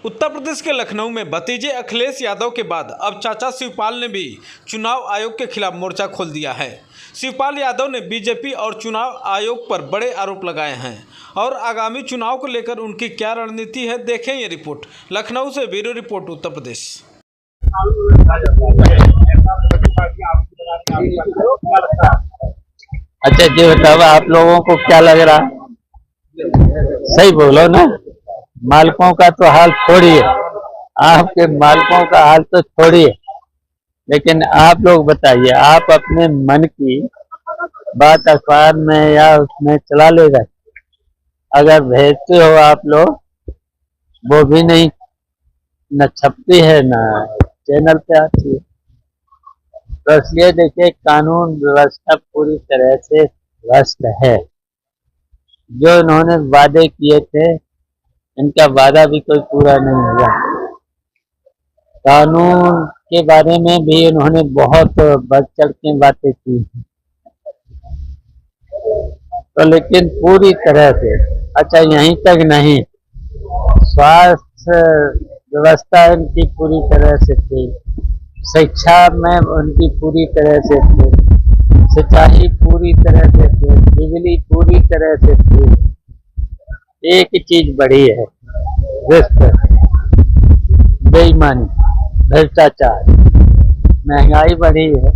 उत्तर प्रदेश के लखनऊ में भतीजे अखिलेश यादव के बाद अब चाचा शिवपाल ने भी चुनाव आयोग के खिलाफ मोर्चा खोल दिया है। शिवपाल यादव ने बीजेपी और चुनाव आयोग पर बड़े आरोप लगाए हैं और आगामी चुनाव को लेकर उनकी क्या रणनीति है, देखें ये रिपोर्ट। लखनऊ से ब्यूरो रिपोर्ट, उत्तर प्रदेश। अच्छा जी, बताओ आप लोगों को क्या लग रहा है? सही बोलो ना। मालिकों का तो हाल छोड़िए, आपके मालिकों का हाल तो छोड़िए, लेकिन आप लोग बताइए, आप अपने मन की बात अखबार में या उसमें चला ले गए। अगर भेजते हो आप लोग, वो भी नहीं, न छपती है न चैनल पे आती है। तो इसलिए देखिए, कानून व्यवस्था पूरी तरह से भ्रष्ट है। जो इन्होंने वादे किए थे, इनका वादा भी कोई पूरा नहीं हुआ। कानून के बारे में भी इन्होंने बहुत बढ़ चढ़ के बातें की, तो लेकिन पूरी तरह से, अच्छा यहीं तक नहीं, स्वास्थ्य व्यवस्था इनकी पूरी तरह से थी, शिक्षा में उनकी पूरी तरह से थी, सिंचाई पूरी तरह से थी, बिजली पूरी तरह से थी। एक ही चीज बढ़ी है, बेईमानी, भ्रष्टाचार, महंगाई बढ़ी है।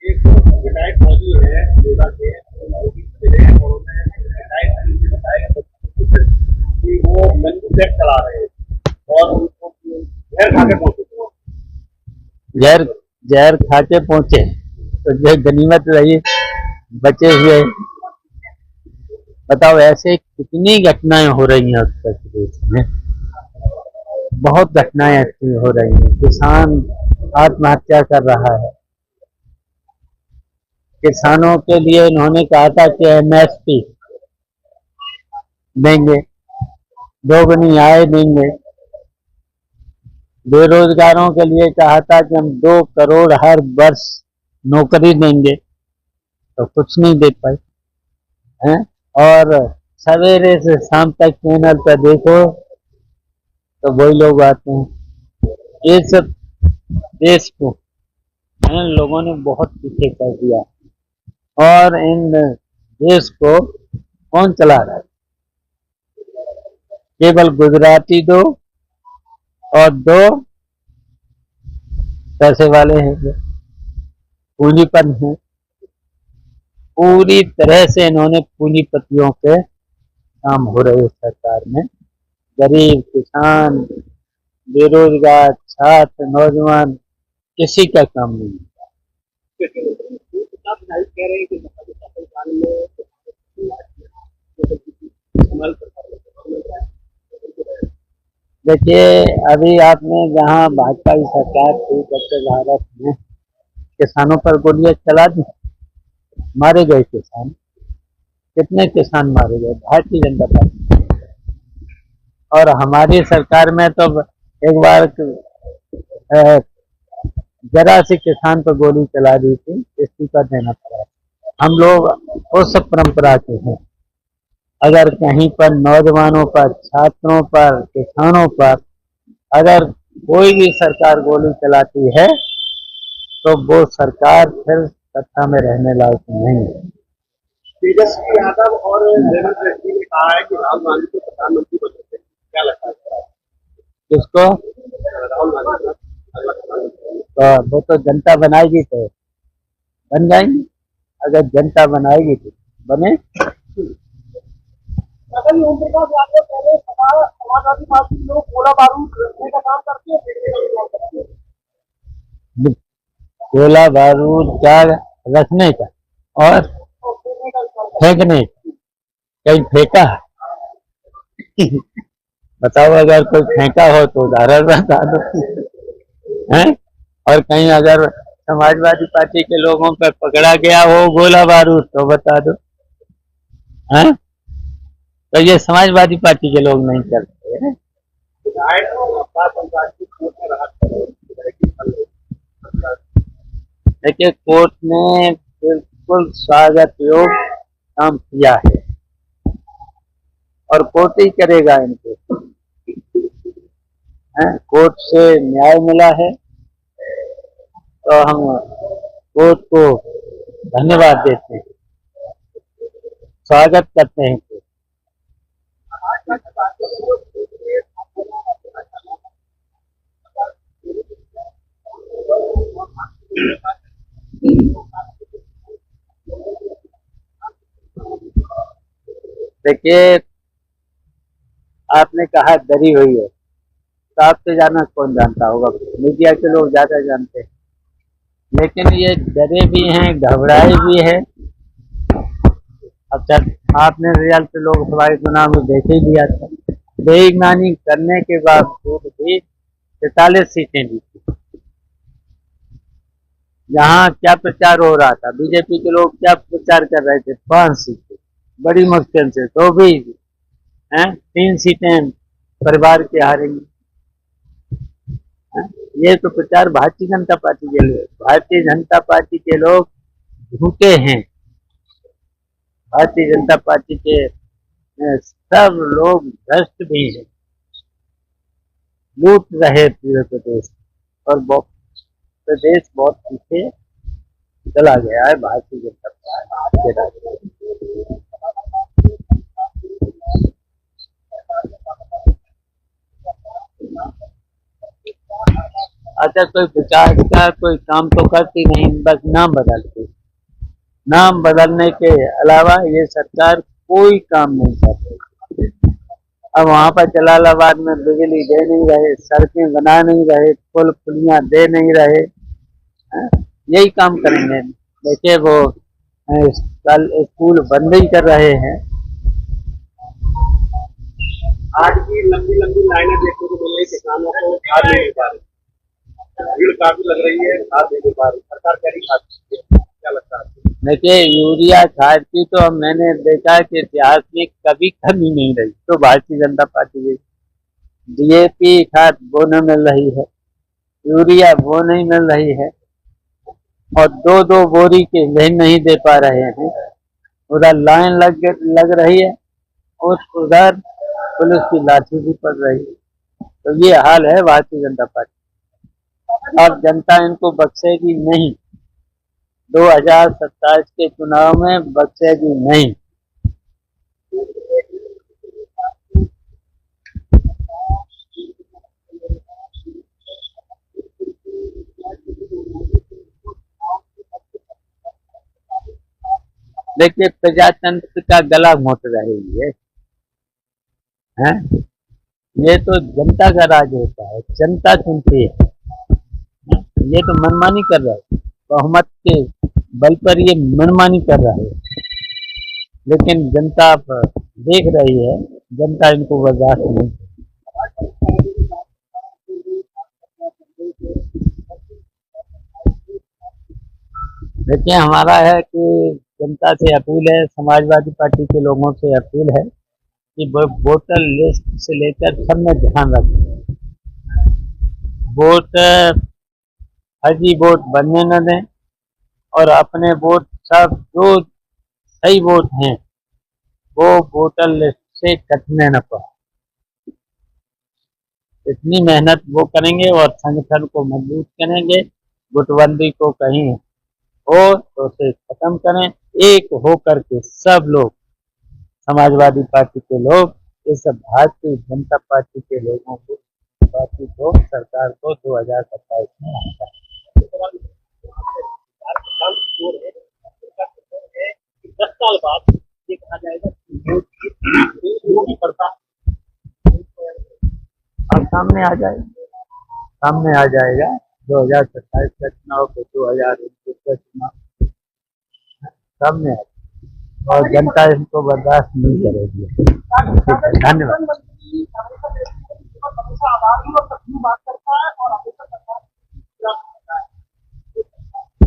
एक विधायक मौजूद है कि वो मैन्युफैक्चर चला रहे हैं और उनको जहर खा के पहुंचे, जहर खा के पहुंचे तो जो गनीमत रही बचे हुए। बताओ, ऐसे कितनी घटनाएं हो रही हैं उत्तर प्रदेश में, बहुत घटनाएं ऐसी हो रही हैं। किसान आत्महत्या कर रहा है। किसानों के लिए इन्होंने कहा था कि एमएसपी देंगे, दोगुनी आय देंगे। बेरोजगारों के लिए कहा था कि हम 2 करोड़ हर वर्ष नौकरी देंगे, तो कुछ नहीं दे पाए हैं। और सवेरे से शाम तक चैनल पर देखो तो वही लोग आते हैं। ये सब देश को इन लोगों ने बहुत पीछे कर दिया, और इन देश को कौन चला रहा है? केवल गुजराती 2 और 2 पैसे वाले हैं, पूंजीपति हैं। पूरी तरह से इन्होंने पूंजीपतियों के काम हो रहे सरकार में। गरीब, किसान, बेरोजगार, छात्र, नौजवान, किसी का काम नहीं। देखिए, अभी आपने जहाँ भाजपा की सरकार थी, स्वच्छ भारत में किसानों पर गोलियां चला दी, मारे गए किसान। कितने किसान मारे गए? भारतीय जनता पार्टी। और हमारी सरकार में तो एक बार जरा सी किसान पर गोली चला दी थी, इस्तीफा देना पड़ा। हम लोग उस परंपरा के हैं। अगर कहीं पर नौजवानों पर, छात्रों पर, किसानों पर अगर कोई भी सरकार गोली चलाती है, तो वो सरकार फिर सत्ता में रहने लायक नहीं है। तेजस्वी यादव और रेवंत रेड्डी ने कहा है कि राहुल गांधी को प्रधानमंत्री बन सकते हैं, क्या लगता है? किसको? राहुल गांधी तो वो तो जनता बनाएगी तो बन जाएंगे। अगर जनता बनाएगी तो बने। पहले समाजवादी पार्टी लोग गोला बारूद रखने का काम करते हैं, गोला बारूद क्या रखने का और फेंकने का? कहीं फेंका है? बताओ, अगर कोई फेंका हो तो उदाहरण बता दो हैं। और कहीं अगर समाजवादी पार्टी के लोगों पर पकड़ा गया हो गोला बारूद, तो बता दो हैं। तो ये समाजवादी पार्टी के लोग नहीं करते हैं। देखिए, कोर्ट ने बिल्कुल स्वागत योग काम किया है और कोर्ट ही करेगा इनको। कोर्ट से न्याय मिला है तो हम कोर्ट को धन्यवाद देते हैं, स्वागत करते हैं। देखिए, आपने कहा डरी हुई है, तो आपसे ज्यादा कौन जानता होगा, मीडिया के लोग ज्यादा जानते हैं, लेकिन ये डरे भी हैं, घबराए भी है। अच्छा, आपने रिजल्ट लोकसभा चुनाव में देख ही लिया था, बेईमानी करने के बावजूद भी 43 सीटें ली थी। यहाँ क्या प्रचार हो रहा था, बीजेपी के लोग क्या प्रचार कर रहे थे, 5 सीटें बड़ी मुश्किल से, तो भी 3 सीटें परिवार के हारेंगे। ये तो प्रचार भारतीय जनता पार्टी के लिए, भारतीय जनता पार्टी के लोग झूठे हैं। भारतीय जनता पार्टी के सब लोग भ्रष्ट भी हैं, लूट रहे पूरे प्रदेश, और प्रदेश बहुत पीछे चला गया है भारतीय जनता पार्टी के राज। अच्छा, कोई विकास का कोई काम तो करती नहीं, बस नाम बदलती। नाम बदलने के अलावा ये सरकार कोई काम नहीं कर रही। अब वहां पर जलालाबाद में बिजली दे नहीं रहे, सड़कें बना नहीं रहे, पुल पुलियां दे नहीं रहे, यही काम करेंगे। देखिए, वो कल स्कूल बंद ही कर रहे हैं। आज भी लंबी लंबी लाइनें देखने को मिल रही, किसानों को खाद नहीं मिल पा रही, भीड़ काफी लग रही है, खाद नहीं मिल पा रही, सरकार कह रही खाद, क्या लगता है? देखिए, यूरिया खाद की तो मैंने देखा कि इतिहास में कभी कमी नहीं रही, तो भारतीय जनता पार्टी की DAP खाद वो नहीं मिल रही है, यूरिया वो नहीं मिल रही है, और 2-2 बोरी के नहीं दे पा रहे हैं। उधर लाइन लग रही है, और उधर पुलिस की लाठी भी पड़ रही है। तो ये हाल है भारतीय जनता पार्टी। अब जनता इनको बख्शेगी नहीं, 2027 के चुनाव में बख्शेगी नहीं। देखिए, प्रजातंत्र का गला घोट रही है, ये तो जनता का राज होता है, जनता चुनती है। ये तो मनमानी कर रहा है, बहुमत के बल पर ये मनमानी कर रहा है, लेकिन जनता देख रही है, जनता इनको बर्दाश्त नहीं। देखिए, हमारा है कि जनता से अपील है, समाजवादी पार्टी के लोगों से अपील है कि वोटर लिस्ट से लेकर सब में ध्यान रखें, वोट फर्जी वोट बनने न दें, और अपने वोट सब जो सही वोट हैं वो वोटर लिस्ट से कटने न पाए। इतनी मेहनत वो करेंगे और संगठन को मजबूत करेंगे। गुटबंदी को कहीं हो तो उसे खत्म करें, एक होकर के सब लोग, समाजवादी पार्टी के लोग, इस भारतीय जनता पार्टी के लोगों को, पार्टी को, सरकार को 2027 में आता है। 10 साल बाद ये कहा जाएगा कि पड़ता अब सामने आ जाएगा 2027 का चुनाव, 2029 का चुनाव सामने आ जाएगा, और जनता इसको बर्दाश्त नहीं करेगी। धन्यवाद।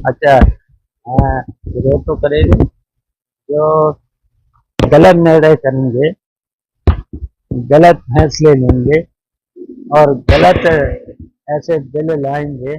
अच्छा, विरोध तो करेंगे, जो गलत निर्णय करेंगे, गलत फैसले लेंगे और गलत ऐसे बिल लाएंगे।